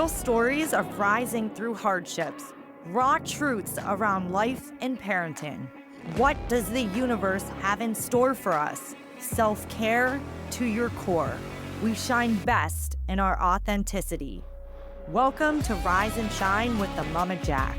real stories of rising through hardships, raw truths around life and parenting. What does the universe have in store for us? Self-care to your core. We shine best in our authenticity. Welcome to Rise and Shine with the Mama Jack.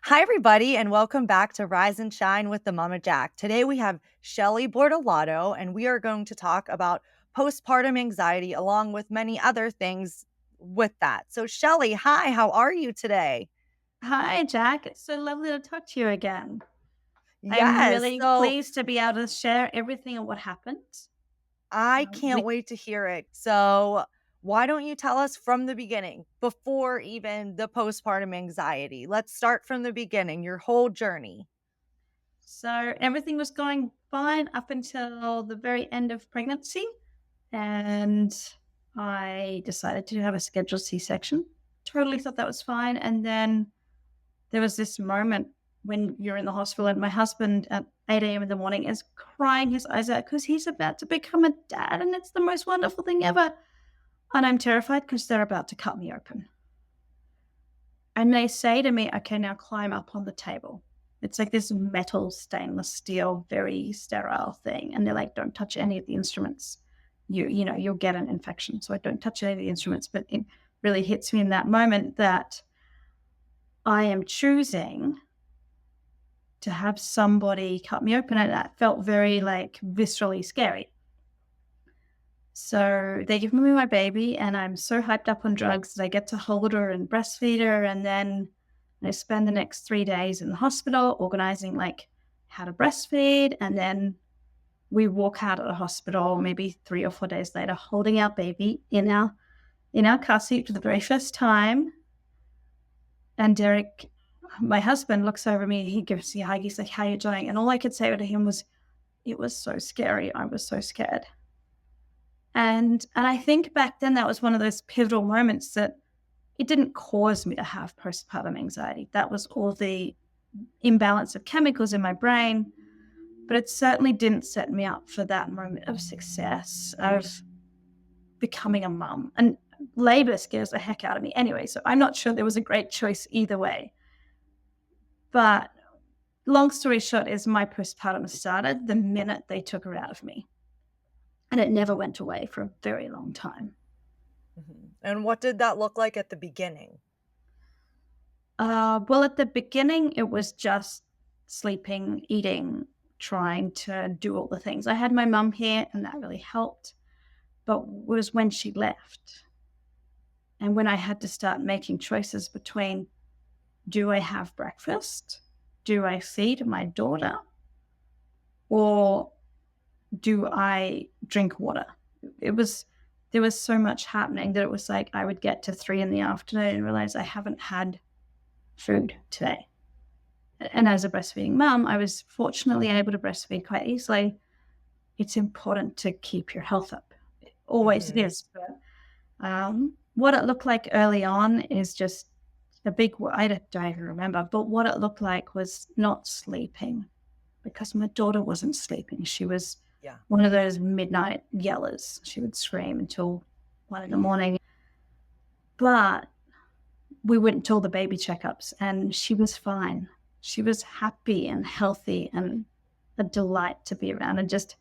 Hi, everybody, and welcome back to Rise and Shine with the Mama Jack. Today we have Shelly Bortolotto, and we are going to talk about postpartum anxiety along with many other things with that. So, Shelly, hi, how are you today? Hi, Jack. It's so lovely to talk to you again. I'm Yes, really so pleased to be able to share everything and what happened. I Um, can't we, wait to hear it. So, why don't you tell us from the beginning, before even the postpartum anxiety? Let's start from the beginning, your whole journey. so everything was going fine up until the very end of pregnancy, and I decided to have a scheduled C-section. Totally thought that was fine, and then there was this moment when you're in the hospital, and my husband at 8 a.m. in the morning is crying his eyes out because he's about to become a dad, and it's the most wonderful thing ever. And I'm terrified because they're about to cut me open. And they say to me, okay, now climb up on the table. It's like this metal, stainless steel, very sterile thing. And they're like, don't touch any of the instruments. You'll get an infection. So I don't touch any of the instruments. But it really hits me in that moment that I am choosing to have somebody cut me open. And that felt very like viscerally scary. So they give me my baby, and I'm so hyped up on drugs that I get to hold her and breastfeed her. And then I spend the next 3 days in the hospital organizing like how to breastfeed. And then we walk out of the hospital maybe 3 or 4 days later, holding our baby in our car seat for the very first time. And Derek, my husband, looks over me. He gives me a hug. He's like, "How are you doing?" And all I could say to him was, "It was so scary. I was so scared." And I think back then that was one of those pivotal moments that it didn't cause me to have postpartum anxiety. That was all the imbalance of chemicals in my brain, but it certainly didn't set me up for that moment of success, of becoming a mum. And labor scares the heck out of me anyway, so I'm not sure there was a great choice either way. But long story short is my postpartum started the minute they took her out of me. And it never went away for a very long time. And what did that look like at the beginning? Well, at the beginning, it was just sleeping, eating, trying to do all the things. I had my mum here, and that really helped. But was when she left, and when I had to start making choices between, do I have breakfast? Do I feed my daughter? Or do I drink water? It was There was so much happening that it was like I would get to 3 in the afternoon and realize I haven't had food today. And as a breastfeeding mum, I was fortunately able to breastfeed quite easily. It's important to keep your health up. It always Mhm. is. But what it looked like early on is just I don't even remember, but what it looked like was not sleeping because my daughter wasn't sleeping. She was Yeah. one of those midnight yellers. She would scream until 1 in the morning. But we went to all the baby checkups and she was fine. She was happy and healthy and a delight to be around and just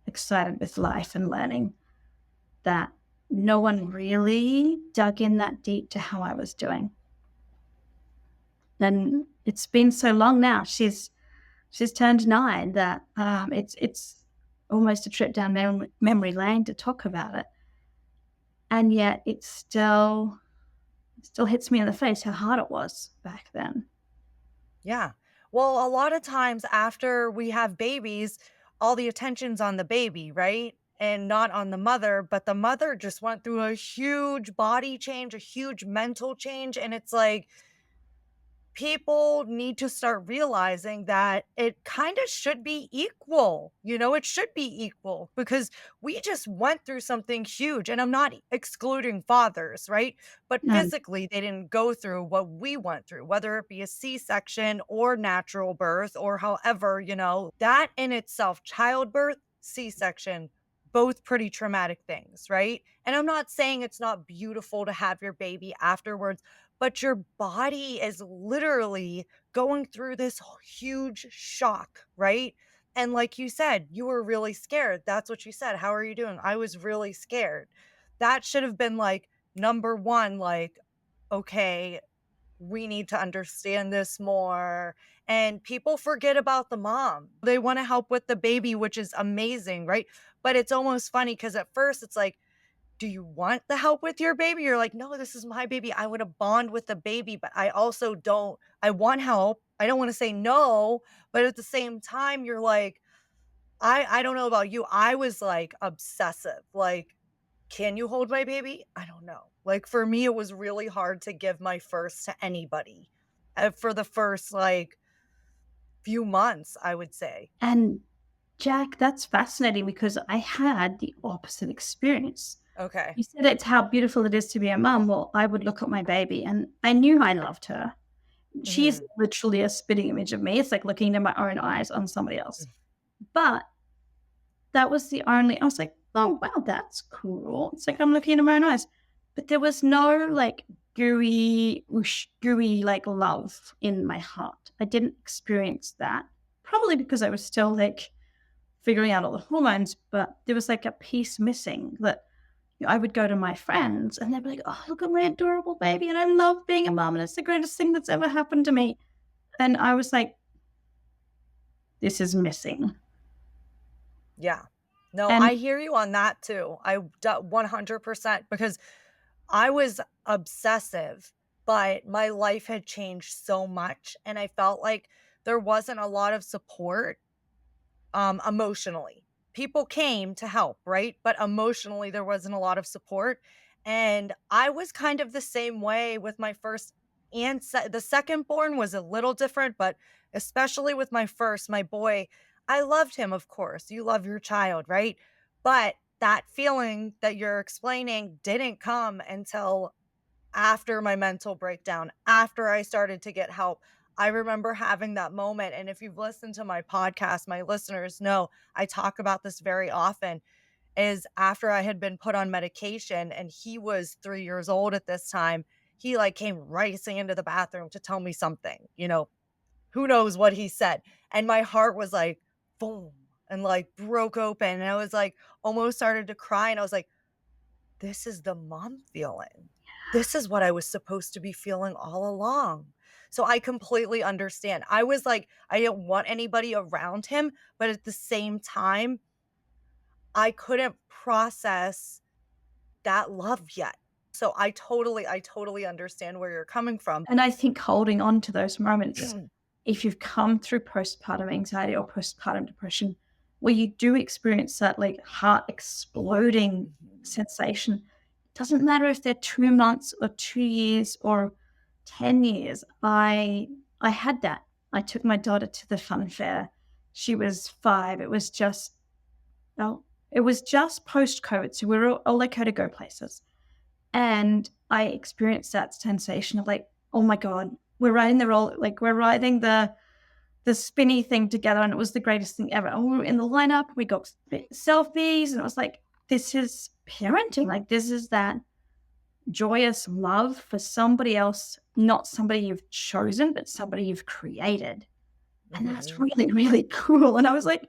excited with life and learning that no one really dug in that deep to how I was doing. And it's been so long now. She's turned 9 that it's almost a trip down memory lane to talk about it. And yet it still hits me in the face how hard it was back then. Yeah. Well, a lot of times after we have babies, all the attention's on the baby, right? And not on the mother, but the mother just went through a huge body change, a huge mental change. And it's like, people need to start realizing that it kind of should be equal. It should be equal because we just went through something huge. And I'm not excluding fathers, right? But And physically, they didn't go through what we went through, whether it be a C section or natural birth or however, that in itself, childbirth, C section, both pretty traumatic things, right? And I'm not saying it's not beautiful to have your baby afterwards, but your body is literally going through this huge shock, right? And like you said, you were really scared. That's what you said. How are you doing? I was really scared. That should have been like number one, like, okay, we need to understand this more. And people forget about the mom. They want to help with the baby, which is amazing, right? But it's almost funny because at first it's like, do you want the help with your baby? You're like, no, this is my baby. I want to bond with the baby, but I also don't, I want help. I don't want to say no, but at the same time, you're like, I don't know about you. I was like obsessive. Like, can you hold my baby? I don't know. Like for me, it was really hard to give my first to anybody for the first like few months, I would say. And Jack, that's fascinating because I had the opposite experience. Okay. You said it's how beautiful it is to be a mum. Well, I would look at my baby and I knew I loved her. She is Hmm. literally a spitting image of me. It's like looking into my own eyes on somebody else. But that was the only I was like, "Oh, wow, that's cool." It's like I'm looking into my own eyes. But there was no, like, gooey, whoosh, gooey, like, love in my heart. I didn't experience that, probably because I was still, like, figuring out all the hormones, but there was, like, a piece missing that I would go to my friends, and they'd be like, "Oh, look at my adorable baby, and I love being a mom, and it's the greatest thing that's ever happened to me." And I was like, "This is missing." Yeah. No, And I hear you on that too. 100% because I was obsessive, but my life had changed so much and I felt like there wasn't a lot of support emotionally. People came to help, right? But emotionally there wasn't a lot of support and I was kind of the same way with my first and the second born was a little different, but especially with my first, my boy, I loved him, of course. You love your child, right? But that feeling that you're explaining didn't come until after my mental breakdown, after I started to get help. I remember having that moment, and if you've listened to my podcast, my listeners know I talk about this very often, is after I had been put on medication and he was 3 years old at this time, he, like, came racing into the bathroom to tell me something, who knows what he said, and my heart was like, boom, and, like, broke open, and I was, like, almost started to cry, and I was like, this is the mom feeling. This is what I was supposed to be feeling all along. So I completely understand. I was like, I didn't want anybody around him, but at the same time, I couldn't process that love yet. So I totally understand where you're coming from. And I think holding on to those moments, if you've come through postpartum anxiety or postpartum depression, where you do experience that like heart exploding Mhm. sensation, it doesn't matter if they're 2 months or 2 years or 10 years. I had that. I took my daughter to the fun fair. She was 5. Oh, it was just post COVID. So we were all okay to go places. And I experienced that sensation of like, "Oh my god, we're riding the spinny thing together, and it was the greatest thing ever." And we were in the lineup, we got selfies, and it was like, this is parenting. Like, this is that joyous love for somebody else, not somebody you've chosen, but somebody you've created. And that's Mhm. really, really cool. And I was like,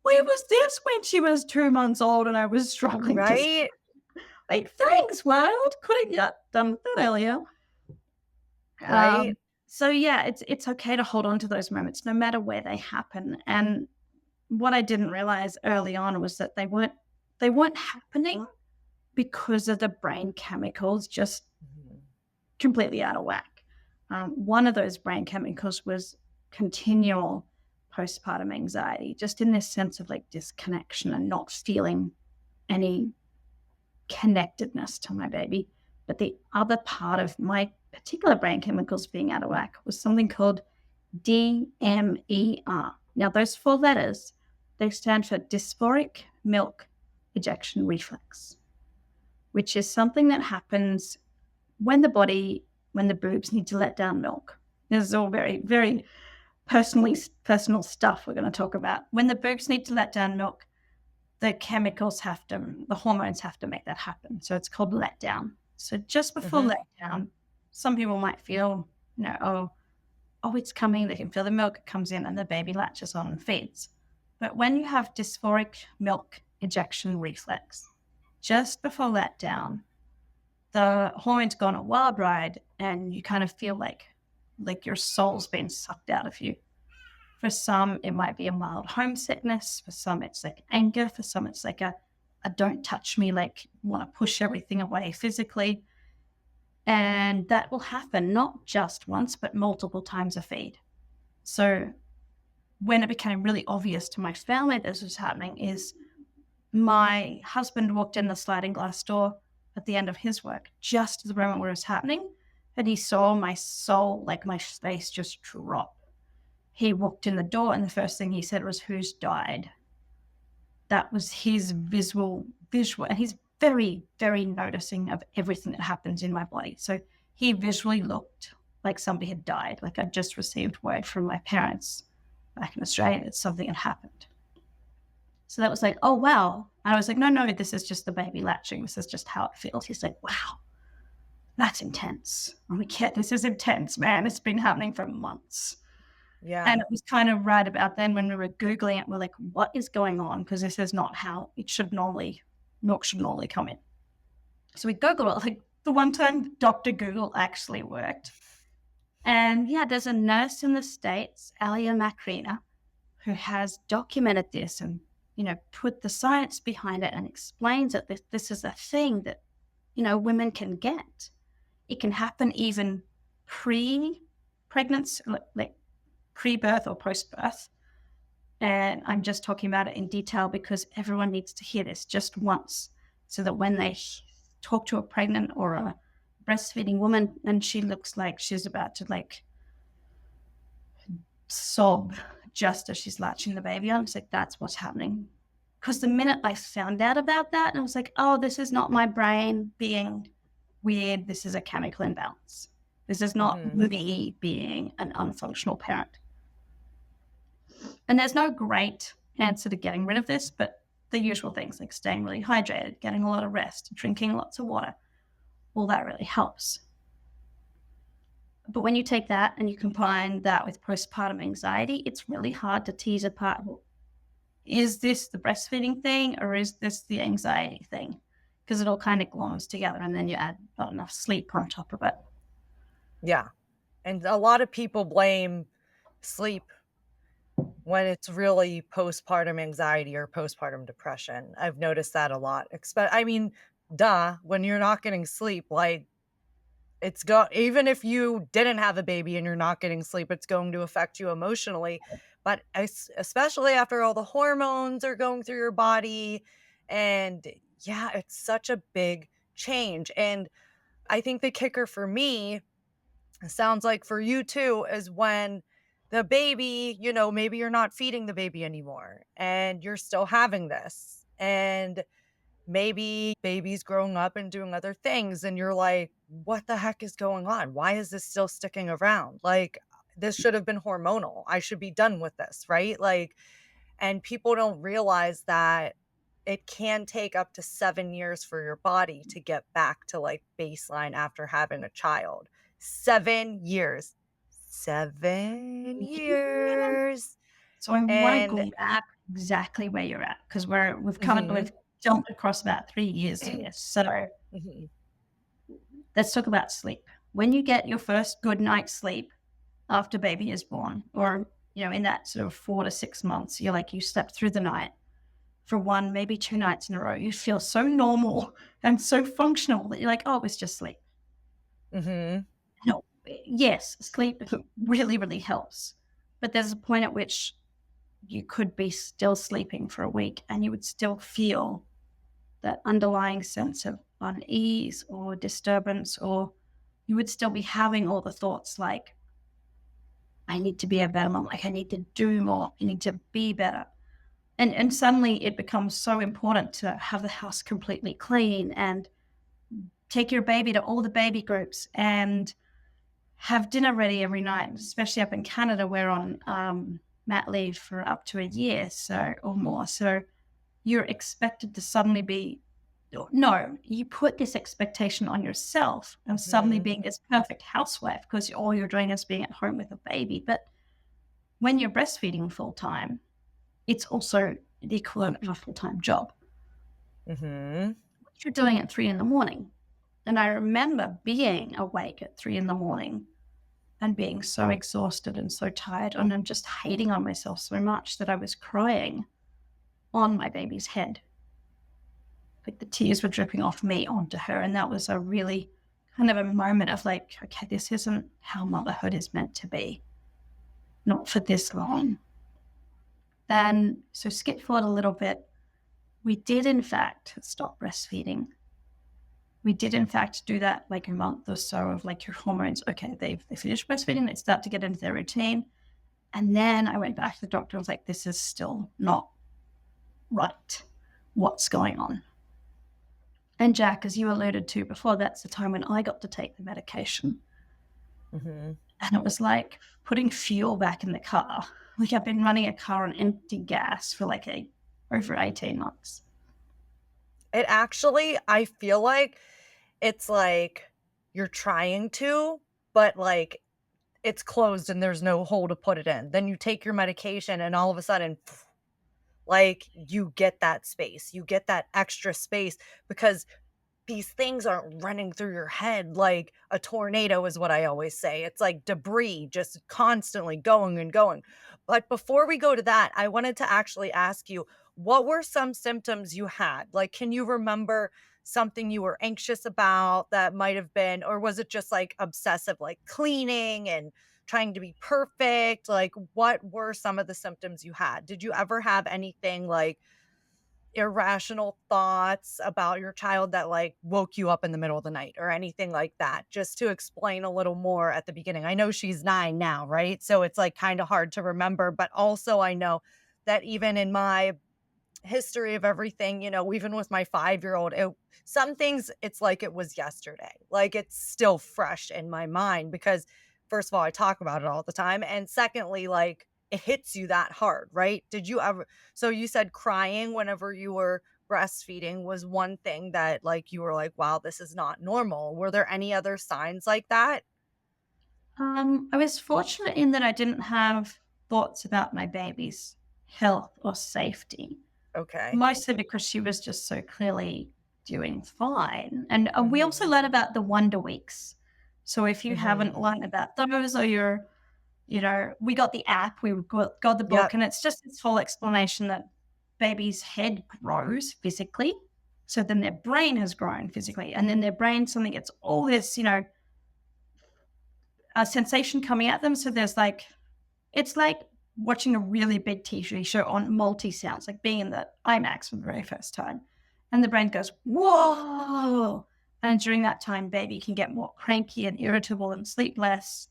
where was this when she was 2 months old and I was struggling to Right? like, thanks, world. Could have got done that earlier. Right? So yeah, it's okay to hold on to those moments no matter where they happen. And what I didn't realize early on was that they weren't happening because of the brain chemicals just Mhm. completely out of whack. One of those brain chemicals was continual postpartum anxiety, just in this sense of like disconnection and not feeling any connectedness to my baby. But the other part of my particular brain chemicals being out of whack was something called DMER. Now, those 4 letters, they stand for dysphoric milk ejection reflex, which is something that happens when the boobs need to let down milk. This is all very, very personal stuff we're going to talk about. When the boobs need to let down milk, the hormones have to make that happen. So it's called letdown. So just before Mhm. letdown, some people might feel, oh, it's coming. They can feel the milk comes in and the baby latches on and feeds. But when you have dysphoric milk ejection reflex, just before letdown, the hormones go on a wild ride and you kind of feel like your soul's been sucked out of you. For some, it might be a mild homesickness. For some, it's like anger. For some, it's like a don't touch me, like want to push everything away physically. And that will happen not just once, but multiple times a feed. So when it became really obvious to my family this was happening is my husband walked in the sliding glass door at the end of his work, just at the moment where it was happening. And he saw my soul, like my face just drop. He walked in the door and the first thing he said was, "Who's died?" That was his visual. And he's very, very noticing of everything that happens in my body. So he visually looked like somebody had died. Like I'd just received word from my parents back in Australia that something had happened. So that was like, oh, wow. And I was like, no, no, this is just the baby latching. This is just how it feels. He's like, wow, that's intense. I'm like, yeah, this is intense, man. It's been happening for months. And Yeah. it was kind of right about then when we were Googling it, we're like, what is going on? Because this is not how milk should normally come in. So we Googled it. Like the one time Dr. Google actually worked. And yeah, there's a nurse in the States, Alia Macrina, who has documented this and, put the science behind it and explains that this is a thing that, women can get. It can happen even pre-pregnancy, like pre-birth or post-birth. And I'm just talking about it in detail because everyone needs to hear this just once so that when they talk to a pregnant or a breastfeeding woman and she looks like she's about to like sob just as she's latching the baby on, it's like, that's what's happening. Because the minute I found out about that, I was like, oh, this is not my brain being weird. This is a chemical imbalance. This is not Mhm. me being an unfunctional parent. And there's no great answer to getting rid of this, but the usual things like staying really hydrated, getting a lot of rest, drinking lots of water, all that really helps. But when you take that and you combine that with postpartum anxiety, it's really hard to tease apart, well, is this the breastfeeding thing or is this the anxiety thing? Because it all kind of gloms together and then you add not enough sleep on top of it. Yeah. And a lot of people blame sleep when it's really postpartum anxiety or postpartum depression. I've noticed that a lot. I mean, duh, when you're not getting sleep, like even if you didn't have a baby and you're not getting sleep, it's going to affect you emotionally. But especially after all the hormones are going through your body. And yeah, it's such a big change. And I think the kicker for me, sounds like for you too, is when the baby, maybe you're not feeding the baby anymore and you're still having this. And maybe baby's growing up and doing other things and you're like, what the heck is going on? Why is this still sticking around? Like, this should have been hormonal. I should be done with this, right? Like, and people don't realize that it can take up to 7 years for your body to get back to like baseline after having a child. 7 years. 7 Yeah. years. So I want to And grab exactly where you're at because mhm, we've jumped across about 3 years here. So mhm, let's talk about sleep. When you get your first good night's sleep after baby is born, or in that sort of 4 to 6 months, you slept through the night for one, maybe 2 nights in a row. You feel so normal and so functional that you're like, oh, it was just sleep. mhm, No, yes, sleep really, really helps. But there's a point at which you could be still sleeping for a week and you would still feel that underlying sense of unease or disturbance, or you would still be having all the thoughts like, I need to be a better mom, like I need to do more, I need to be better. And suddenly it becomes so important to have the house completely clean and take your baby to all the baby groups and have dinner ready every night, especially up in Canada. We're on mat leave for up to a year, so or more. So you're expected to suddenly be, no, you put this expectation on yourself of suddenly Mhm. being this perfect housewife because all you're doing is being at home with a baby. But when you're breastfeeding full time, it's also the equivalent of a full time job. Mhm. What you're doing at 3 in the morning. And I remember being awake at 3 in the morning and being so exhausted and so tired, and I'm just hating on myself so much that I was crying on my baby's head. Like the tears were dripping off me onto her. And that was a really kind of a moment of like, okay, this isn't how motherhood is meant to be, not for this long. And so, skip forward a little bit. We did, in fact, stop breastfeeding. We did, in fact, do that like a month or so of like your hormones. Okay, they finished breastfeeding, they start to get into their routine. And then I went back to the doctor. I was like, this is still not right. What's going on? And Jack, as you alluded to before, that's the time when I got to take the medication. Mhm. And it was like putting fuel back in the car. Like I've been running a car on empty gas for like over 18 months. It actually I feel like it's like you're trying to, but, like, it's closed and there's no hole to put it in. Then you take your medication and all of a sudden, like, you get that space. You get that extra space because these things aren't running through your head like a tornado is what I always say. It's like debris just constantly going and going. But before we go to that, I wanted to actually ask you, what were some symptoms you had? Like, can you remember something you were anxious about that might have been, or was it just like obsessive, like cleaning and trying to be perfect? Like, what were some of the symptoms you had? Did you ever have anything like irrational thoughts about your child that, like, woke you up in the middle of the night or anything like that? Just to explain a little more at the beginning. I know she's 9 now, right? So it's, like, kinda hard to remember, but also I know that even in my history of everything, even with my 5-year-old, some things, it's like it was yesterday. Like, it's still fresh in my mind because, first of all, I talk about it all the time, and secondly, like, it hits you that hard, right? Did you ever so you said crying whenever you were breastfeeding was one thing that, like, you were like, "Wow, this is not normal." Were there any other signs like that? I was fortunate in that I didn't have thoughts about my baby's health or safety, Okay. mostly because she was just so clearly doing fine. And we also Mhm. learn about the wonder weeks. So if you haven't Mhm. learned about those, or you're, we got the app, we got the book, Yep. and it's just this whole explanation that baby's head grows physically. So then their brain has grown physically, and then their brain suddenly gets all this, a sensation coming at them. So there's like, it's like watching a really big TV show on multi sounds, like being in the IMAX for the very first time. And the brain goes, whoa. And during that time, baby can get more cranky and irritable and sleep less.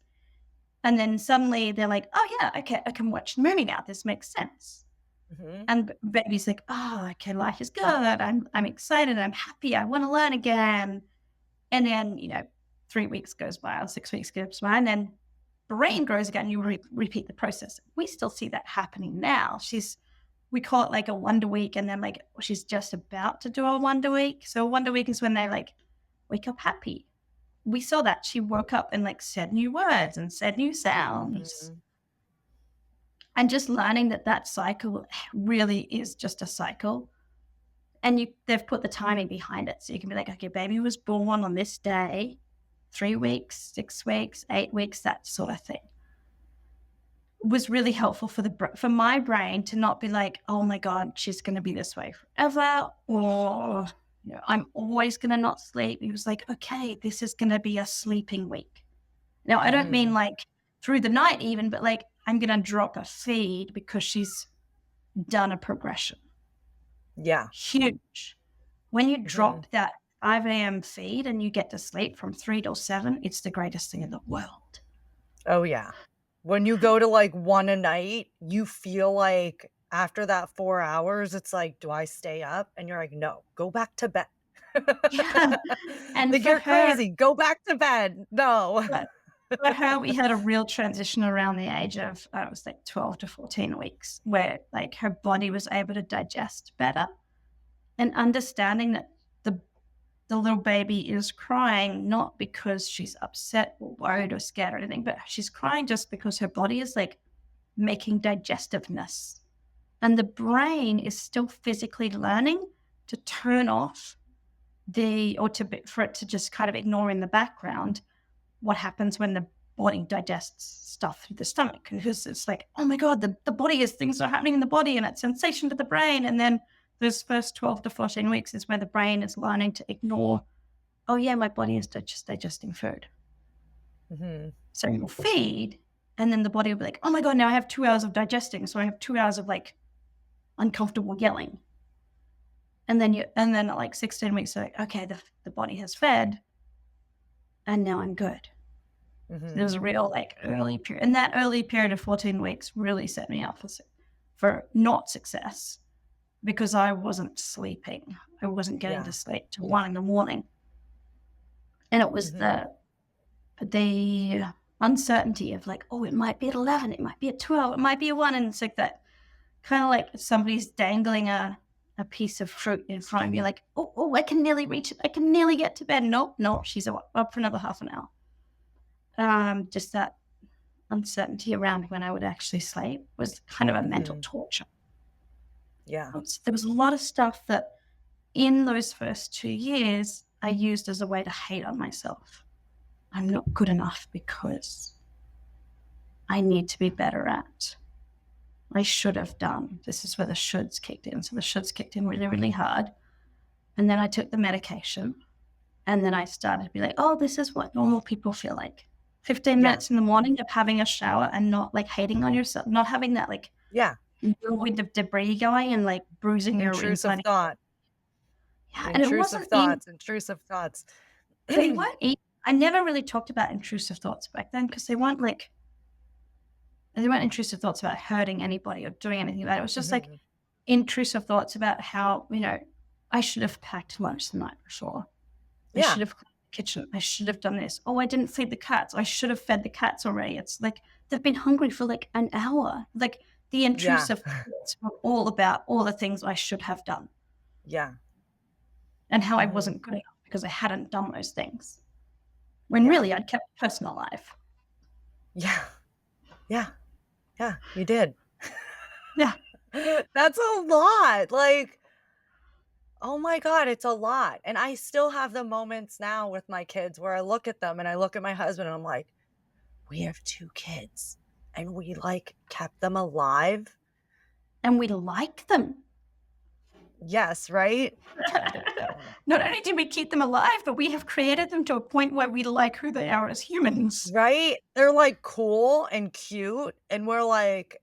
And then suddenly they're like, oh, yeah, okay, I can watch the movie now. This makes sense. Mhm. And baby's like, oh, okay, life is good. I'm excited. I'm happy. I want to learn again. And then, 3 weeks goes by or 6 weeks goes by, and then brain grows again. You repeat the process. We still see that happening now. We call it like a wonder week, and then like she's just about to do a wonder week. So a wonder week is when they like wake up happy. We saw that she woke up and like said new words and said new sounds, Mhm. and just learning that that cycle really is just a cycle. And they've put the timing behind it, so you can be like, okay, baby was born on this day, 3 weeks, 6 weeks, 8 weeks, that sort of thing. Was really helpful for my brain to not be like, oh my god, she's going to be this way forever, or I'm always going to not sleep. He was like, okay, this is going to be a sleeping week. Now I don't mean Mhm. like through the night even, but like I'm going to drop a feed because she's done a progression. Yeah. Huge. When you Mhm. drop that 5 a.m. feed and you get to sleep from 3 till 7, it's the greatest thing in the world. Oh, yeah. When you go to, like, 1 a night, you feel like after that 4 hours, it's like, "Do I stay up?" And you're like, "No, go back to bed." Yeah. And Like, for "You're her, crazy, go back to bed. No." but for her, we had a real transition around the age of, I was like 12 to 14 weeks, where like her body was able to digest better. and understanding that the the little baby is crying not because she's upset or worried or scared or anything, but she's crying just because her body is like making digestiveness. And the brain is still physically learning to turn off for it to just kind of ignore in the background what happens when the body digests stuff through the stomach. Because it's like, oh my God, the body is things are happening in the body and it's sensation to the brain. And then those first 12 to 14 weeks is where the brain is learning to ignore, oh yeah, my body is just digesting food. Mhm. So you'll feed, and then the body will be like, oh my God, now I have 2 hours of digesting. So I have 2 hours of like uncomfortable yelling. And then at like 16 weeks, like, okay, the body has fed and now I'm good. So there Mhm. was a real like early period. And that early period of 14 weeks really set me up for not success because I wasn't sleeping. I wasn't getting to Yeah. sleep till 1 in the morning. And it was Mhm. the uncertainty of like, oh, it might be at 11, it might be at 12, it might be at 1. And it's like that kind of like somebody's dangling a piece of fruit in front of you, like, oh, I can nearly reach it. I can nearly get to bed. Nope, nope, she's up for another half an hour. Just that uncertainty around when I would actually sleep was kind of a mental Mhm. torture. Yeah. There was a lot of stuff that in those first 2 years I used as a way to hate on myself. I'm not good enough because I need to be better at. I should have done. This is where the shoulds kicked in. So the shoulds kicked in really, really hard. And then I took the medication. And then I started to be like, oh, this is what normal people feel like. 15 Yeah. minutes in the morning of having a shower and not like hating on yourself, not having that like Yeah. whirlwind of debris going and like bruising your Intrusive inside. thought. Yeah. And it Intrusive wasn't even, thoughts. Intrusive thoughts. they weren't, I never really talked about intrusive thoughts back then because they weren't intrusive thoughts about hurting anybody or doing anything like that. It was just like Mhm. intrusive thoughts about how, I should have packed lunch the night before. I Yeah. should have cleaned the kitchen. I should have done this. Oh, I didn't feed the cats. I should have fed the cats already. It's like they've been hungry for like an hour. Like the Yeah. intrusive thoughts were all about all the things I should have done Yeah. and how I Mhm. wasn't good enough because I hadn't done those things. When Yeah. really I'd kept a personal life. Yeah. Yeah. Yeah. You did. Yeah. That's a lot. Like, oh my God, it's a lot. And I still have the moments now with my kids where I look at them and I look at my husband and I'm like, we have 2 kids and we like kept them alive. And we like them. Yes, right? Not only did we keep them alive, but we have created them to a point where we like who they are as humans. Right? They're like cool and cute and we're like,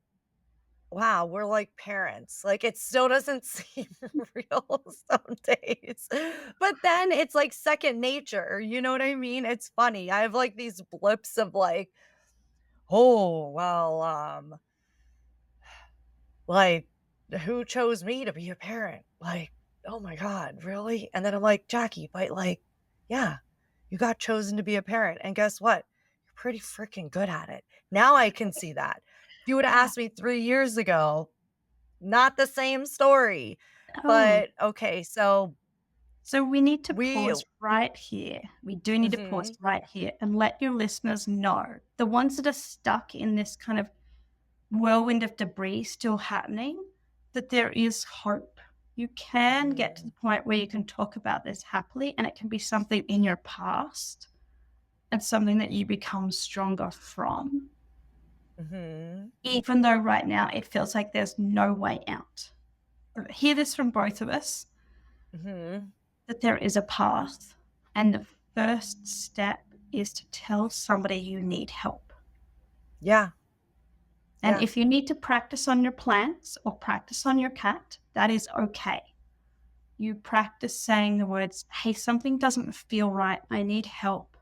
wow, we're like parents. Like it still doesn't seem real some days. But then it's like second nature. You know what I mean? It's funny. I have like these blips of like, oh, well, like who chose me to be a parent? Like, oh my God, really? And then I'm like, Jackie, but like, yeah, you got chosen to be a parent. And guess what? You're pretty freaking good at it. Now I can see that. If you would have Yeah. asked me 3 years ago, not the same story. Oh. But okay, so So we need to we pause right here. We do need to pause mhm, right here and let your listeners know, the ones that are stuck in this kind of whirlwind of debris still happening, that there is hope. You can get to mhm, the point where you can talk about this happily and it can be something in your past and something that you become stronger from, mhm, even though right now it feels like there's no way out. Hear this from both of us, mhm. that there is a path. And the first step is to tell somebody you need help. Yeah, And yeah, if you need to practice on your plants or practice on your cat, that is okay. You practice saying the words, hey, something doesn't feel right. I need help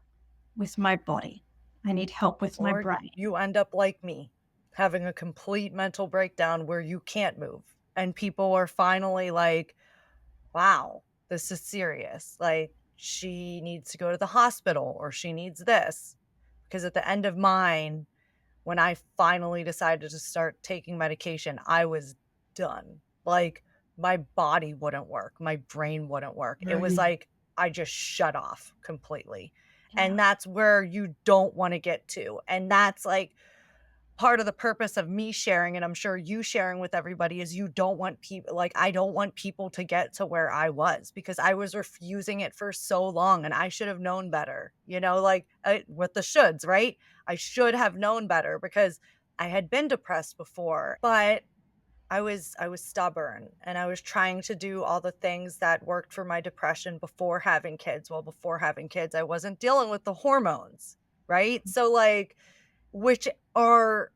with my body. I need help with my or brain. you end up like me, having a complete mental breakdown where you can't move, and people are finally like, "Wow, this is serious, like, she needs to go to the hospital or she needs this." Because at the end of mine, when I finally decided to start taking medication, I was done, like, my body wouldn't work, my brain wouldn't work. It was Right. like I just shut off completely. Yeah. And that's where you don't wanna get to, and that's, like, part of the purpose of me sharing, and I'm sure you sharing with everybody, is you don't want people, like, I don't want people to get to where I was because I was refusing it for so long and I should have known better, like, with the shoulds, right? I should have known better because I had been depressed before, but I was stubborn and I was trying to do all the things that worked for my depression before having kids. Well, before having kids, I wasn't dealing with the hormones, right? So, like, which are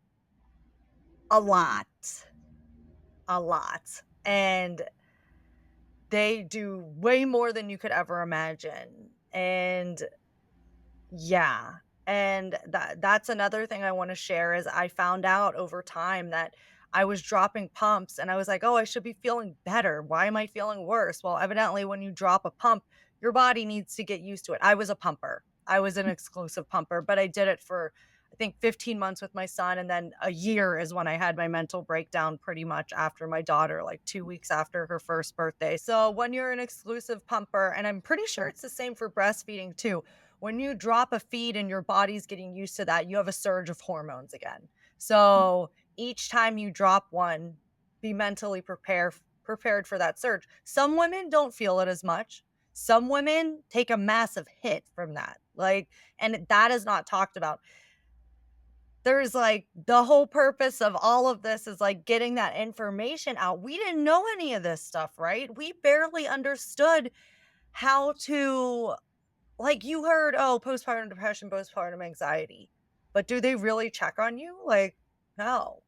a lot, a lot. And they do way more than you could ever imagine. And yeah, and that's another thing I wanna share is I found out over time that I was dropping pumps and I was like, "Oh, I should be feeling better. Why am I feeling worse?" Well, evidently, when you drop a pump, your body needs to get used to it. I was a pumper. I was an exclusive pumper, but I did it for, I think, 15 months with my son, and then a year is when I had my mental breakdown pretty much after my daughter, like 2 weeks after her first birthday. So, when you're an exclusive pumper, and I'm pretty sure it's the same for breastfeeding too, when you drop a feed and your body's getting used to that, you have a surge of hormones again. So each time you drop one, be mentally prepared for that surge. Some women don't feel it as much. Some women take a massive hit from that. Like, and that is not talked about. There's like the whole purpose of all of this is like getting that information out. We didn't know any of this stuff, right? We barely understood how to, like, you heard, "Oh, postpartum depression, postpartum anxiety," but do they really check on you? Like, no.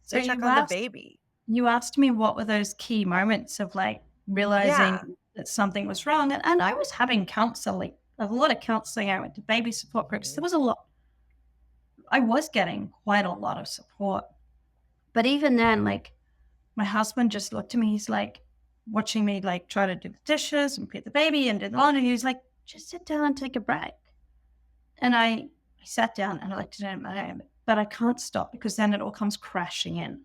So They check on the baby. you asked me what were those key moments of like Yeah. realizing that something was wrong. And I was having counseling, a lot of counseling. I went to baby support groups. There Mhm. was a lot. I was getting quite a lot of support. But even then, like my husband just looked at me. He's like watching me like try to do the dishes and feed the baby and do the laundry. He was like, just sit down and take a break. And I sat down and I looked at him but I can't stop because then it all comes crashing in.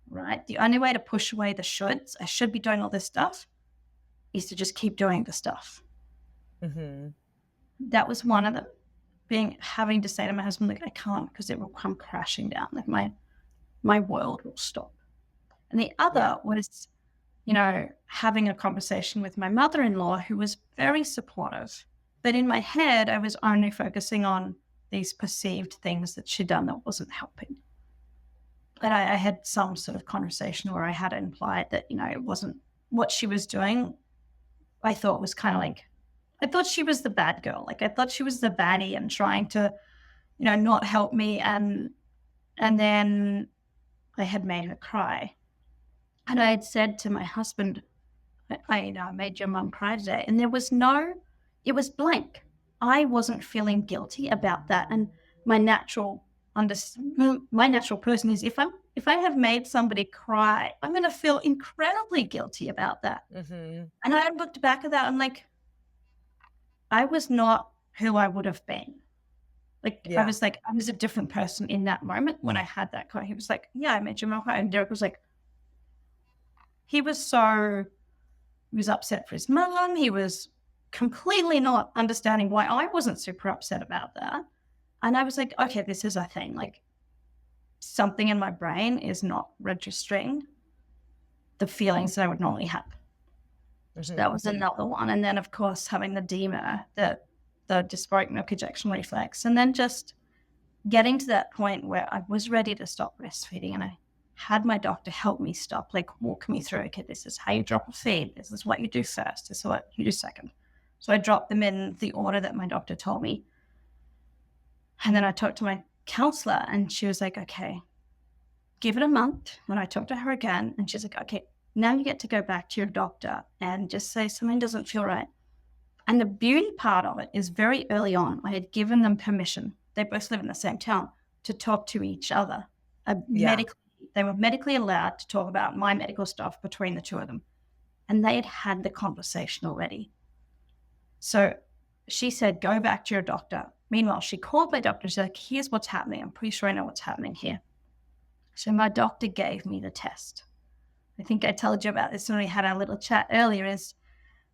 Right? The only way to push away the shoulds, I should be doing all this stuff, is to just keep doing the stuff. Mhm. That was one of them. Being having to say to my husband, like, I can't because it will come crashing down. Like my world will stop. And the Yeah. other was, having a conversation with my mother-in-law who was very supportive. But in my head, I was only focusing on these perceived things that she'd done that wasn't helping. And I had some sort of conversation where I had implied that, it wasn't what she was doing. I thought was kind of like, I thought she was the bad girl. Like I thought she was the baddie and trying to, not help me. And then I had made her cry. And I had said to my husband, I made your mum cry today. And it was blank. I wasn't feeling guilty about that. And my natural under, my natural person is if I have made somebody cry, I'm going to feel incredibly guilty about that. Mhm. And I looked back at that. I'm like, I was not who I would have been. Yeah. I was a different person in that moment when I had that cry. He was like, yeah, I made your mum cry. And Derek was like, he was so he was upset for his mum. He was completely not understanding why I wasn't super upset about that. And I was like, okay, this is a thing. Like something in my brain is not registering the feelings that I would normally have. So that Mhm. was another one. And then, of course, having the DMER, the dysphoric milk ejection reflex, and then just getting to that point where I was ready to stop breastfeeding and I had my doctor help me stop, like walk me through, okay, this is how you drop a feed. This is what you do first. This is what you do second. So I dropped them in the order that my doctor told me. And then I talked to my counselor and she was like, okay, give it a month. When I talked to her again and she's like, okay, now you get to go back to your doctor and just say something doesn't feel right. And the beauty part of it is very early on, I had given them permission. They both live in the same town to talk to each other. Yeah. They were medically allowed to talk about my medical stuff between the two of them. And they had had the conversation already. So she said, go back to your doctor. Meanwhile, she called my doctor. She's like, here's what's happening. I'm pretty sure I know what's happening here. So my doctor gave me the test. I think I told you about this when we had our little chat earlier, is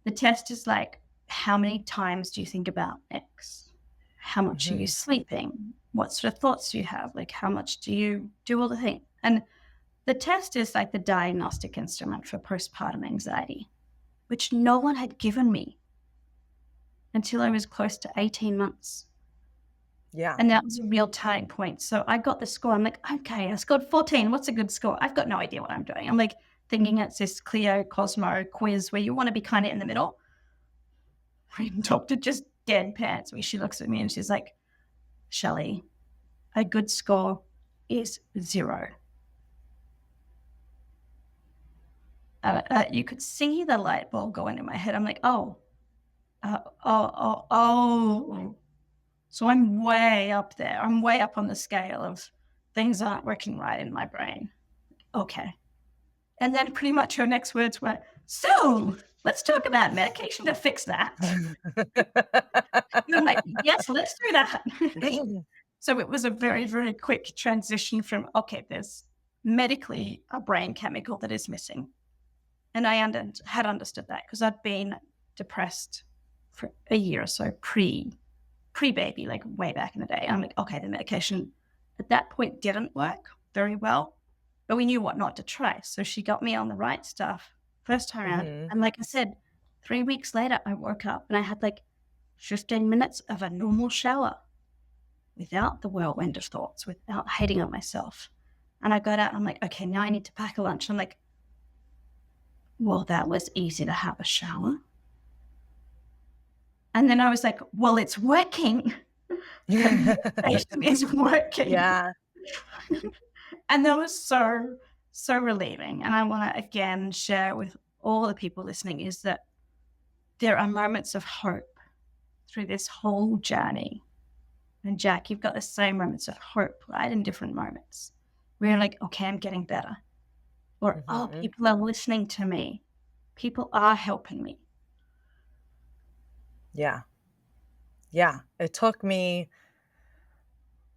the test is like, how many times do you think about X? How much are you Mhm. sleeping? What sort of thoughts do you have? Like, how much do you do all the things? And the test is like the diagnostic instrument for postpartum anxiety, which no one had given me until I was close to 18 months. Yeah. And that was a real turning point. So I got the score. I'm like, okay, I scored 14. What's a good score? I've got no idea what I'm doing. I'm like thinking it's this Clio Cosmo quiz where you want to be kind of in the middle. And doctor just deadpans me. She looks at me and she's like, Shelly, a good score is 0. You could see the light bulb going in my head. I'm like, oh. So I'm way up there. I'm way up on the scale of things aren't working right in my brain. Okay. And then pretty much her next words were, so let's talk about medication to fix that. And I'm like, yes, let's do that. So it was a very, very quick transition from, okay, there's medically a brain chemical that is missing. And I had understood that because I'd been depressed for a year or so pre baby, like way back in the day. I'm like, okay, the medication at that point didn't work very well, but we knew what not to try. So she got me on the right stuff first time around. Mhm. And like I said, 3 weeks later, I woke up and I had like 15 minutes of a normal shower without the whirlwind of thoughts, without hating on myself. And I got out and I'm like, okay, now I need to pack a lunch. I'm like, well, that was easy to have a shower. And then I was like, well, it's working. The medication is working. Yeah. And that was so, so relieving. And I want to again share with all the people listening is that there are moments of hope through this whole journey. And Jack, you've got the same moments of hope, right? In different moments where you're like, okay, I'm getting better. Or, oh, Mhm. people are listening to me. People are helping me. Yeah. Yeah. It took me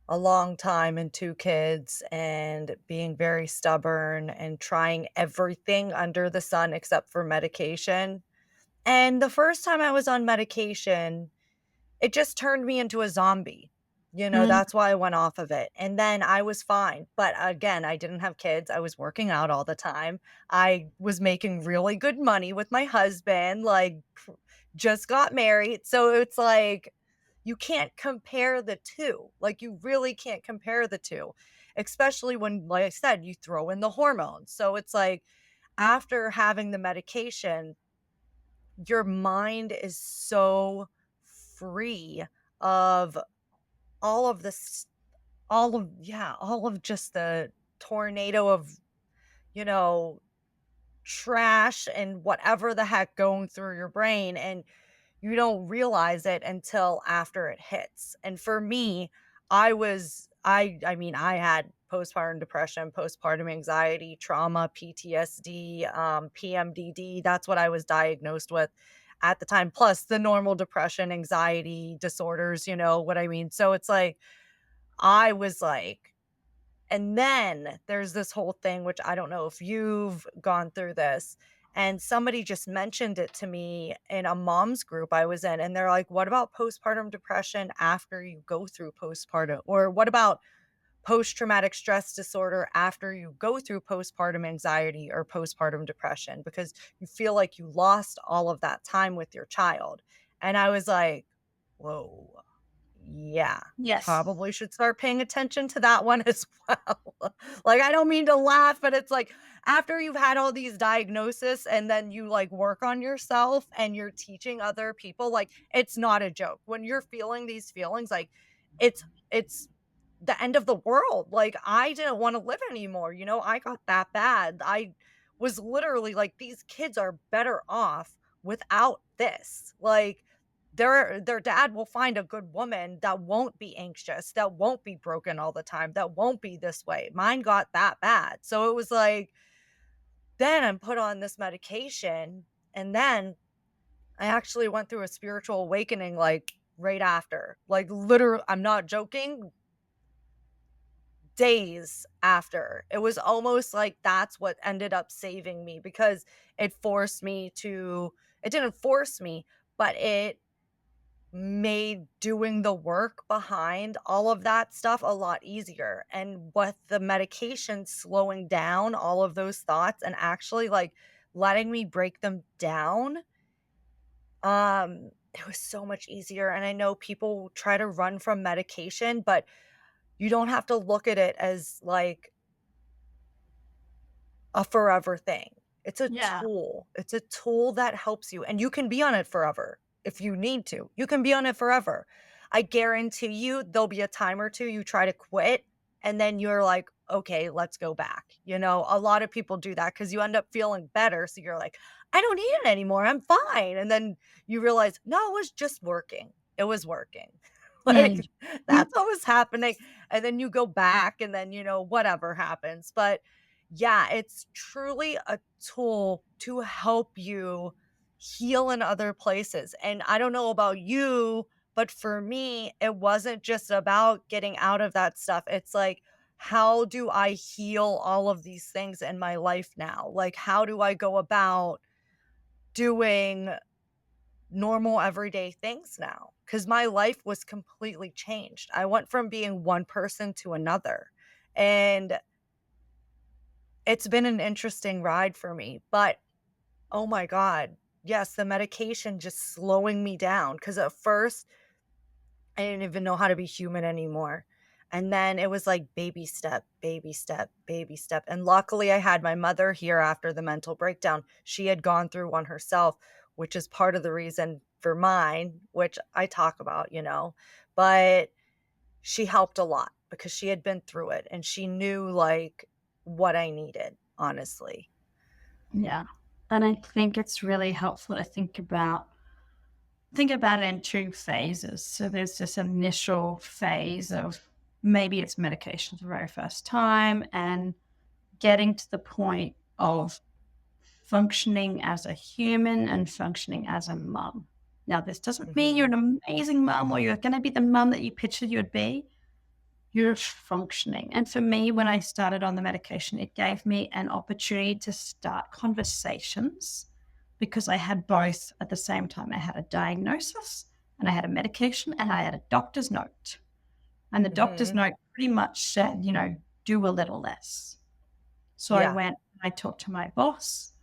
a long time and 2 kids and being very stubborn and trying everything under the sun except for medication. And the first time I was on medication, it just turned me into a zombie. Mm, That's why I went off of it. And then I was fine. But again, I didn't have kids. I was working out all the time. I was making really good money with my husband, like just got married. So it's like you can't compare the two. Like you really can't compare the two, especially when, like I said, you throw in the hormones. So it's like after having the medication, your mind is so free of all of this all of just the tornado of, you know, trash and whatever the heck going through your brain, and you don't realize it until after it hits. And for me, I mean, I had postpartum depression, postpartum anxiety, trauma, PTSD, PMDD. That's what I was diagnosed with at the time, plus the normal depression, anxiety disorders, you know what I mean? So it's like I was like, and then there's this whole thing, which I don't know if you've gone through this, and somebody just mentioned it to me in a mom's group I was in, and they're like, "What about postpartum depression after you go through postpartum? Or what about post-traumatic stress disorder after you go through postpartum anxiety or postpartum depression? Because you feel like you lost all of that time with your child." And I was like, "Whoa. Yeah, yes. probably should start paying attention to that one as well." Like, I don't mean to laugh, but it's like after you've had all these diagnoses and then you like work on yourself and you're teaching other people, like it's not a joke. When you're feeling these feelings, like it's the end of the world. Like I didn't want to live anymore. I got that bad. I was literally like, these kids are better off without this. Like their dad will find a good woman that won't be anxious, that won't be broken all the time, that won't be this way. Mine got that bad. So it was like, then I'm put on this medication, and then I actually went through a spiritual awakening like right after. Like literally, I'm not joking. days after. It was almost like that's what ended up saving me because it forced me to it didn't force me, but it made doing the work behind all of that stuff a lot easier. And with the medication slowing down all of those thoughts and actually like letting me break them down, it was so much easier. And I know people try to run from medication, but you don't have to look at it as like a forever thing. It's a Yeah. tool. It's a tool that helps you, and you can be on it forever if you need to. You can be on it forever. I guarantee you there'll be a time or two you try to quit, and then you're like, "Okay, let's go back." You know, a lot of people do that because you end up feeling better, so you're like, "I don't need it anymore. I'm fine." And then you realize, "No, it was just working. It was working." Like, Mm. that's what was happening, and then you go back and then, whatever happens, but yeah, it's truly a tool to help you heal in other places. And I don't know about you, but for me, it wasn't just about getting out of that stuff. It's like, how do I heal all of these things in my life now? Like, how do I go about doing normal everyday things now? Because my life was completely changed. I went from being one person to another. And it's been an interesting ride for me, but oh my god, yes, the medication just slowing me down. Because at first, I didn't even know how to be human anymore, and then it was like baby step, baby step, baby step, and luckily, I had my mother here after the mental breakdown. She had gone through one herself, which is part of the reason for mine, which I talk about, but she helped a lot because she had been through it, and she knew, like, what I needed, honestly. Yeah. And I think it's really helpful to think about it in two phases. So there's this initial phase of maybe it's medication for the very first time and getting to the point of functioning as a human and functioning as a mum. Now, this doesn't mean you're Mhm. an amazing mum or you're going to be the mum that you pictured you'd be. You're functioning. And for me, when I started on the medication, it gave me an opportunity to start conversations because I had both at the same time. I had a diagnosis and I had a medication and I had a doctor's note. And the doctor's Mhm. note pretty much said, do a little less. So I Yeah. went, I talked to my boss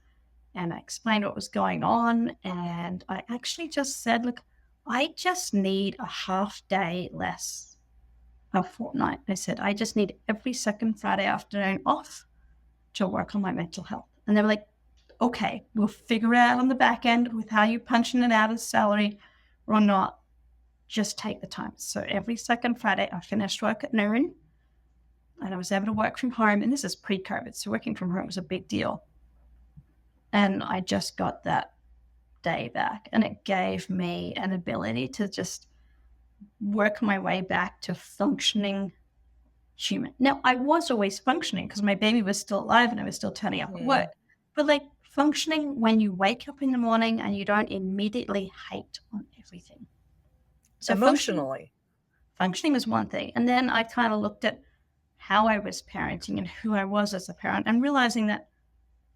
and I explained what was going on. And I actually just said, look, I just need a half day less a fortnight. I said, I just need every second Friday afternoon off to work on my mental health. And they were like, okay, we'll figure it out on the back end with how you're punching it out as salary or not. Just take the time. So every second Friday, I finished work at noon and I was able to work from home. And this is pre COVID. So working from home was a big deal. And I just got that day back. And it gave me an ability to just work my way back to functioning human. Now, I was always functioning because my baby was still alive and I was still turning up at work. Mhm. But like functioning when you wake up in the morning and you don't immediately hate on everything. So Emotionally. functioning was one thing. And then I kind of looked at how I was parenting and who I was as a parent and realizing that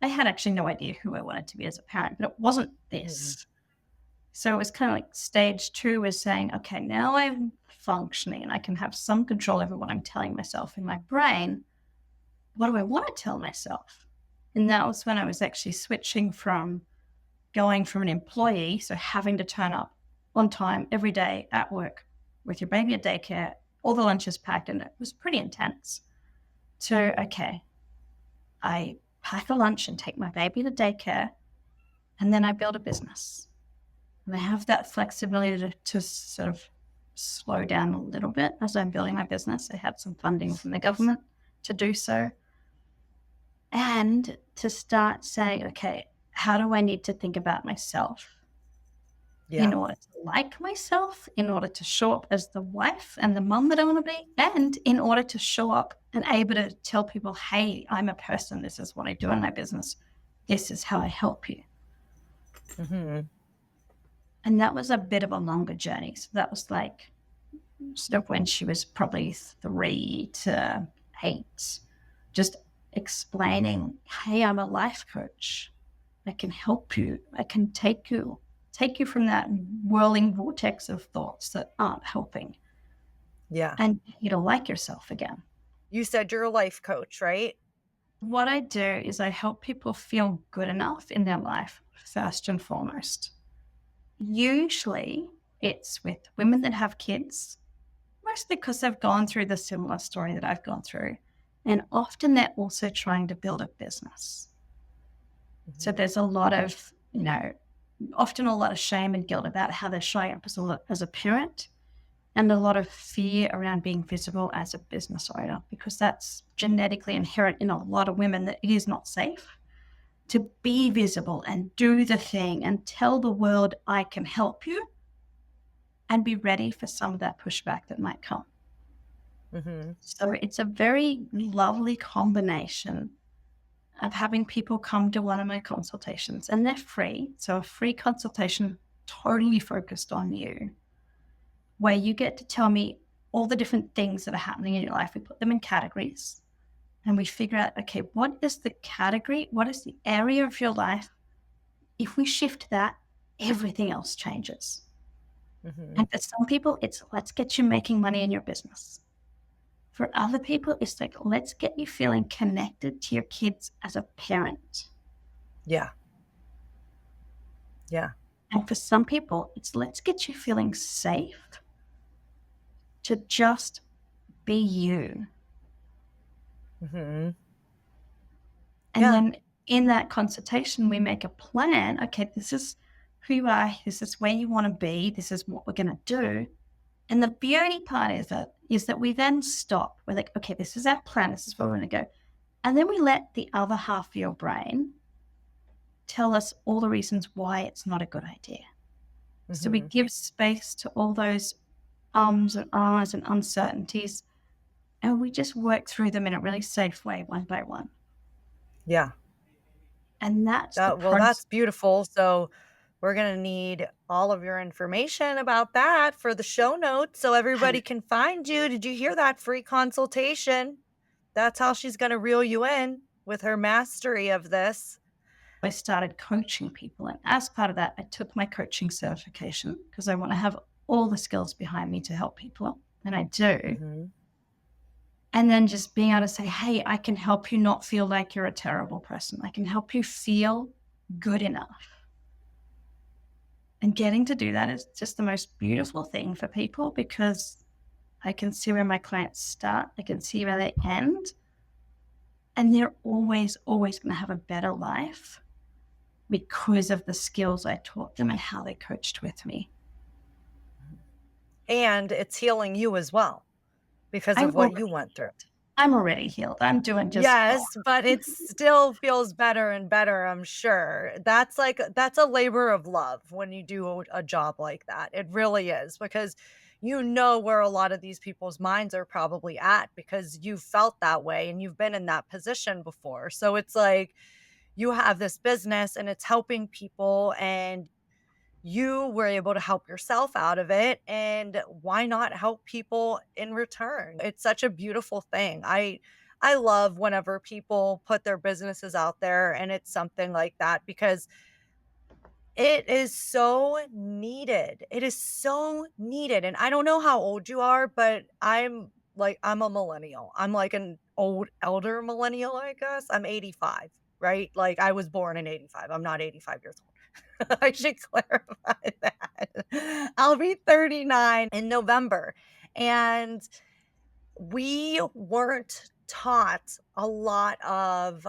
I had actually no idea who I wanted to be as a parent, but it wasn't Mhm. this. So it was kind of like stage two was saying, okay, now I'm functioning and I can have some control over what I'm telling myself in my brain. What do I want to tell myself? And that was when I was actually switching from going from an employee, so having to turn up on time every day at work with your baby at daycare, all the lunches packed, and it was pretty intense. So, okay, I pack a lunch and take my baby to daycare, and then I build a business. And I have that flexibility to sort of slow down a little bit as I'm building my business. I had some funding from the government to do so. And to start saying, okay, how do I need to think about myself in Yeah. order to like myself, in order to show up as the wife and the mum that I want to be, and in order to show up and able to tell people, hey, I'm a person. This is what I do in my business. This is how I help you. Mhm. And that was a bit of a longer journey. So that was like sort of when she was probably 3 to 8, just explaining, hey, I'm a life coach. I can help you. I can take you from that whirling vortex of thoughts that aren't helping Yeah. and get you to like yourself again. You said you're a life coach, right? What I do is I help people feel good enough in their life, first and foremost. Usually it's with women that have kids, mostly because they've gone through the similar story that I've gone through. And often they're also trying to build a business. So Mhm. there's a lot of, often a lot of shame and guilt about how they're showing up as a parent, and a lot of fear around being visible as a business owner, because that's genetically inherent in a lot of women that it is not safe to be visible and do the thing and tell the world, I can help you, and be ready for some of that pushback that might come. Mhm. So it's a very lovely combination of having people come to one of my consultations, and they're free. So a free consultation totally focused on you, where you get to tell me all the different things that are happening in your life. We put them in categories and we figure out, okay, what is the category? What is the area of your life? If we shift that, everything else changes. Mhm. And for some people, it's let's get you making money in your business. For other people, it's like, let's get you feeling connected to your kids as a parent. Yeah. Yeah. And for some people, it's let's get you feeling safe to just be you. Mhm. And Yeah. then in that consultation, we make a plan. Okay, this is who you are. This is where you want to be. This is what we're going to do. And the beauty part of it is that we then stop. We're like, okay, this is our plan. This is where we're going to go. And then we let the other half of your brain tell us all the reasons why it's not a good idea. So we Mhm. give space to all those ums and ahs and uncertainties, and we just work through them in a really safe way, one by one. Yeah. And that's the That well, process. that's beautiful. So we're gonna need all of your information about that for the show notes so everybody can find you. Did you hear that free consultation? That's how she's gonna reel you in with her mastery of this. I started coaching people. And as part of that, I took my coaching certification because I want to have all the skills behind me to help people. And I do. Mhm. And then just being able to say, hey, I can help you not feel like you're a terrible person. I can help you feel good enough. And getting to do that is just the most beautiful thing for people, because I can see where my clients start, I can see where they end, and they're always, always going to have a better life because of the skills I taught them and how they coached with me. And it's healing you as well because I'm of what you already went through. healed. I'm already healed. I'm doing just fine. Yes, but it still feels better and better, I'm sure. That's a labor of love when you do a job like that. It really is because you know where a lot of these people's minds are probably at because you felt that way and you've been in that position before. So it's like you have this business and it's helping people and you were able to help yourself out of it and why not help people in return? It's such a beautiful thing. I love whenever people put their businesses out there and it's something like that because it is so needed. It is so needed. And I don't know how old you are, but I'm a millennial. I'm like an old elder millennial, I guess. I'm 85, right? Like I was born in 85. I'm not 85 years old. I should clarify that. I'll be 39 in November. And we weren't taught a lot of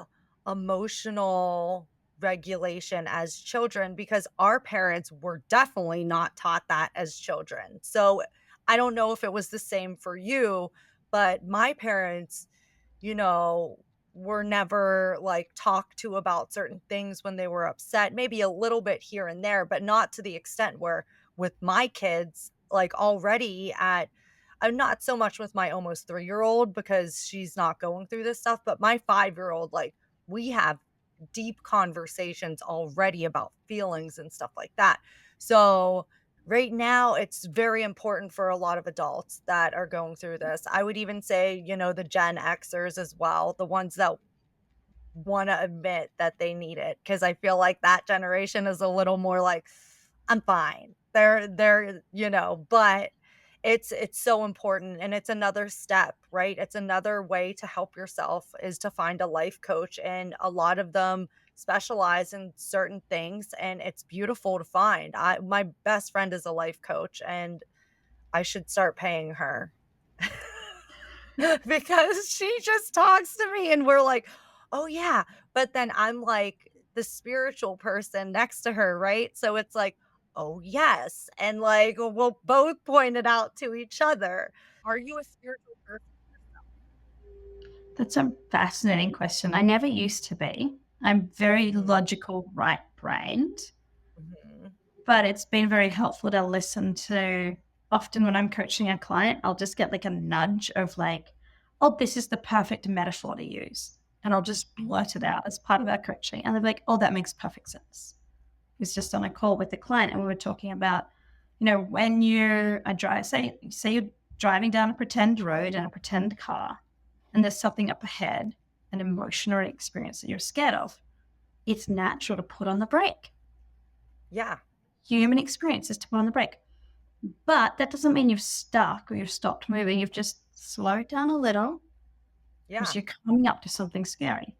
emotional regulation as children because our parents were definitely not taught that as children. So I don't know if it was the same for you, but my parents, you know, were never like talked to about certain things when they were upset, maybe a little bit here and there, but not to the extent where with my kids, like already at I'm not so much with my almost 3-year-old because she's not going through this stuff, but my 5-year-old, like, we have deep conversations already about feelings and stuff like that. So, Right now, it's very important for a lot of adults that are going through this. I would even say, the Gen Xers as well, the ones that wanna admit that they need it, because I feel like that generation is a little more like, "I'm fine." But it's so important, and it's another step, right? It's another way to help yourself is to find a life coach, and a lot of them specialize in certain things, and it's beautiful to find. My best friend is a life coach, and I should start paying her. Because she just talks to me and we're like, "Oh, yeah." But then I'm like the spiritual person next to her, right? So it's like, "Oh, yes." And like we'll both point it out to each other. Are you a spiritual person? That's a fascinating question. I never used to be. I'm very Mhm, logical, right brained, mhm. but it's been very helpful to listen to. Often when I'm coaching a client, I'll just get like a nudge of like, oh, this is the perfect metaphor to use. And I'll just blurt it out as part of our coaching. And they're like, oh, that makes perfect sense. I was just on a call with a client and we were talking about, when you're a driver, say you're driving down a pretend road in a pretend car and there's something up ahead, an emotion or an experience that you're scared of, it's natural to put on the brake. Yeah, Human experience is to put on the brake. But that doesn't mean you've stuck or you've stopped moving. You've just slowed down a little because yeah, you're coming up to something scary.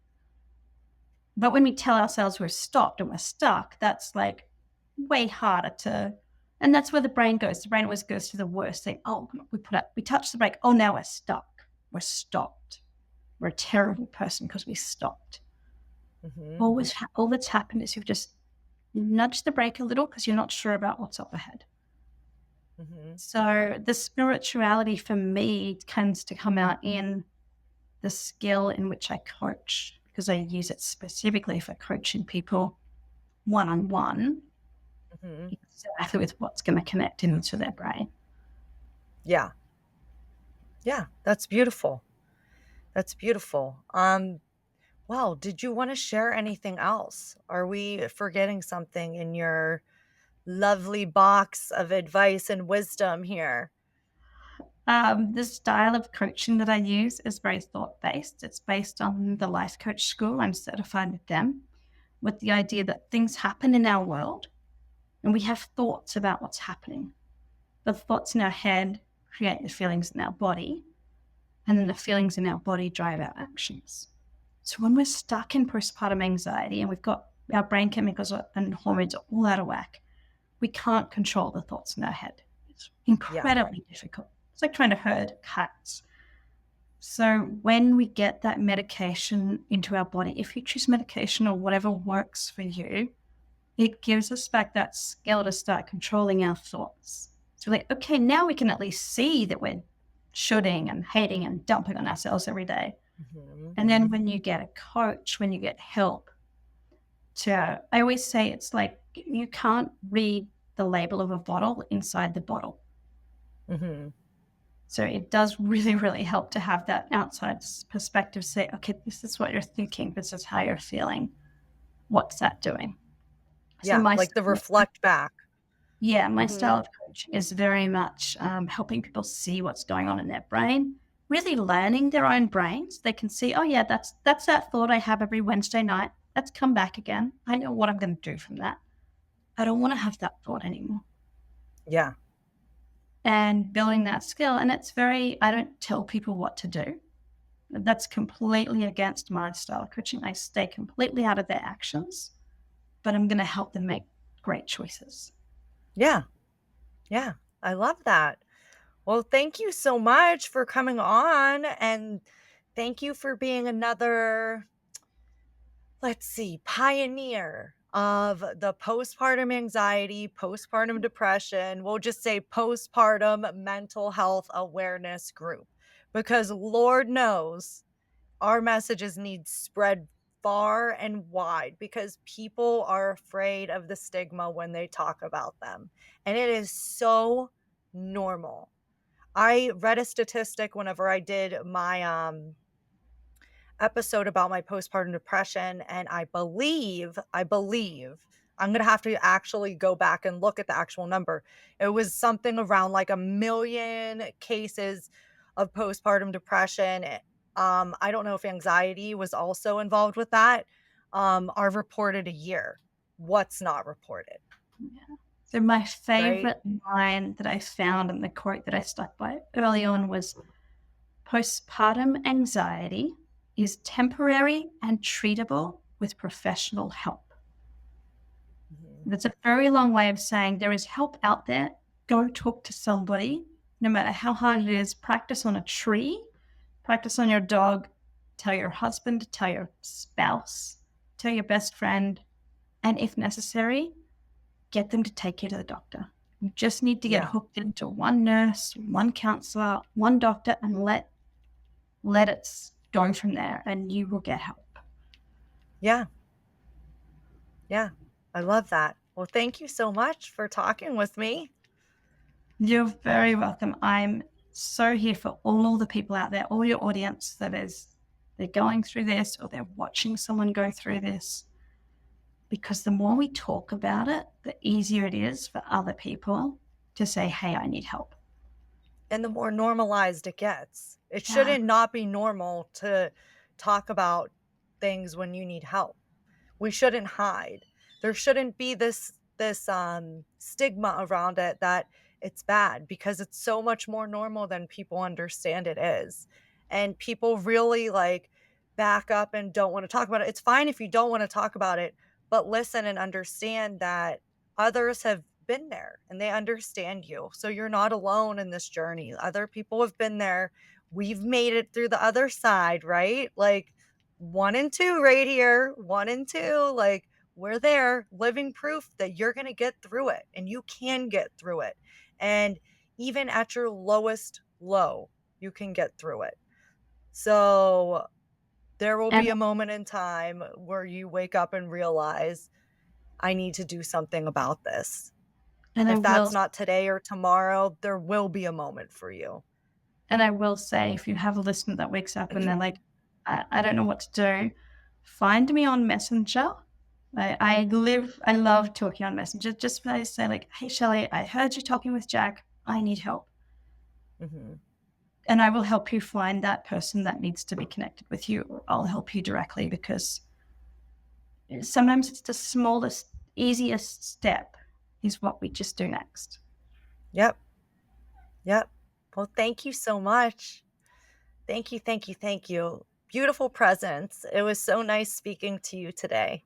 But when we tell ourselves we're stopped and we're stuck, that's like way harder to. And that's where the brain goes. The brain always goes to the worst thing. Oh, we touch the brake. Oh, now we're stuck. We're stopped. We're a terrible person because we stopped. mhm, All that's happened is you've just nudged the brake a little because you're not sure about what's up ahead. mhm. So the spirituality for me tends to come out in the skill in which I coach because I use it specifically for coaching people one on one, Mhm. exactly with what's going to connect into their brain. Yeah, yeah, that's beautiful. That's beautiful. Well, did you wanna share anything else? Are we forgetting something in your lovely box of advice and wisdom here? The style of coaching that I use is very thought based. It's based on the life coach school. I'm certified with them, with the idea that things happen in our world and we have thoughts about what's happening. The thoughts in our head create the feelings in our body, and then the feelings in our body drive our actions. So when we're stuck in postpartum anxiety and we've got our brain chemicals and hormones are all out of whack, we can't control the thoughts in our head. It's Yeah. incredibly difficult. It's like trying to herd cats. So when we get that medication into our body, if you choose medication or whatever works for you, it gives us back that skill to start controlling our thoughts. So like, okay, now we can at least see that we're shooting and hating and dumping on ourselves every day. Mhm. And then when you get a coach, when you get help I always say it's like you can't read the label of a bottle inside the bottle. Mhm. So it does really, really help to have that outside perspective say, okay, this is what you're thinking, this is how you're feeling. What's that doing? So Yeah, my like the style, reflect back. yeah, my style Mhm. of coaching is very much helping people see what's going on in their brain, really learning their own brains. They can see, oh yeah, that's that thought I have every Wednesday night. That's come back again. I know what I'm going to do from that. I don't want to have that thought anymore. Yeah. And building that skill. And it's very, I don't tell people what to do. That's completely against my style of coaching. I stay completely out of their actions, but I'm going to help them make great choices. Yeah. Yeah. I love that. Well, thank you so much for coming on, and thank you for being another, let's see, pioneer of the postpartum anxiety, postpartum depression. We'll just say postpartum mental health awareness group, because Lord knows our messages need spread far and wide, because people are afraid of the stigma when they talk about them. And it is so normal. I read a statistic whenever I did my episode about my postpartum depression, and I believe I'm gonna have to actually go back and look at the actual number. It was something around like 1,000,000 cases of postpartum depression. I don't know if anxiety was also involved with that, are reported a year. What's not reported, Yeah. So my right? favorite line that I found and the quote that I stuck by early on was postpartum anxiety is temporary and treatable with professional help. Mhm. That's a very long way of saying there is help out there. Go talk to somebody, no matter how hard it is. Practice on a tree, practice on your dog, tell your husband, tell your spouse, tell your best friend, and if necessary, get them to take you to the doctor. You just need to get Yeah, hooked into one nurse, one counselor, one doctor, and let it go from there, and you will get help. yeah, yeah. I love that. Well, thank you so much for talking with me. You're very welcome. I'm so here for all the people out there, all your audience they're going through this or they're watching someone go through this. Because the more we talk about it, the easier it is for other people to say, hey, I need help. And the more normalized it gets. It Yeah. shouldn't not be normal to talk about things when you need help. We shouldn't hide. There shouldn't be this stigma around it that it's bad because it's so much more normal than people understand it is. And people really like back up and don't want to talk about it. It's fine if you don't want to talk about it, but listen and understand that others have been there and they understand you. So you're not alone in this journey. Other people have been there. We've made it through the other side, right? Like 1 and 2 right here, 1 and 2, like, we're there, living proof that you're gonna get through it, and you can get through it, and even at your lowest low, you can get through it. So, there will And be a moment in time where you wake up and realize, "I need to do something about this." and I If will that's not today or tomorrow, there will be a moment for you. and I will say if you have a listener that wakes up and they're like, I don't know what to do, find me on Messenger. I love talking on Messenger. Just by say like, hey Shelly, I heard you talking with Jack. I need help. Mhm. And I will help you find that person that needs to be connected with you, or I'll help you directly because sometimes it's the smallest, easiest step is what we just do next. Yep, yep. Well, thank you so much. Thank you, thank you, thank you. Beautiful presence. It was so nice speaking to you today.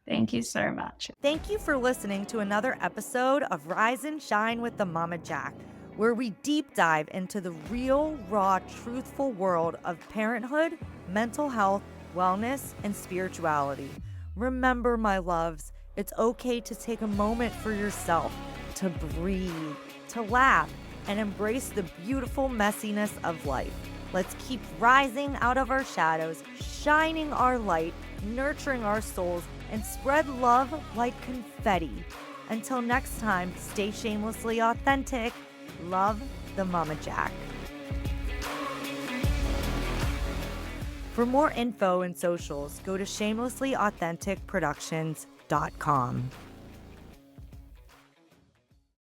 Thank you so much. Thank you for listening to another episode of Rise and Shine with the Mama Jack, where we deep dive into the real, raw, truthful world of parenthood, mental health, wellness, and spirituality. Remember, my loves, it's okay to take a moment for yourself, to breathe, to laugh, and embrace the beautiful messiness of life. Let's keep rising out of our shadows, shining our light, nurturing our souls, and spread love like confetti. Until next time, stay shamelessly authentic. Love, the Mama Jack. For more info and socials, go to shamelesslyauthenticproductions.com.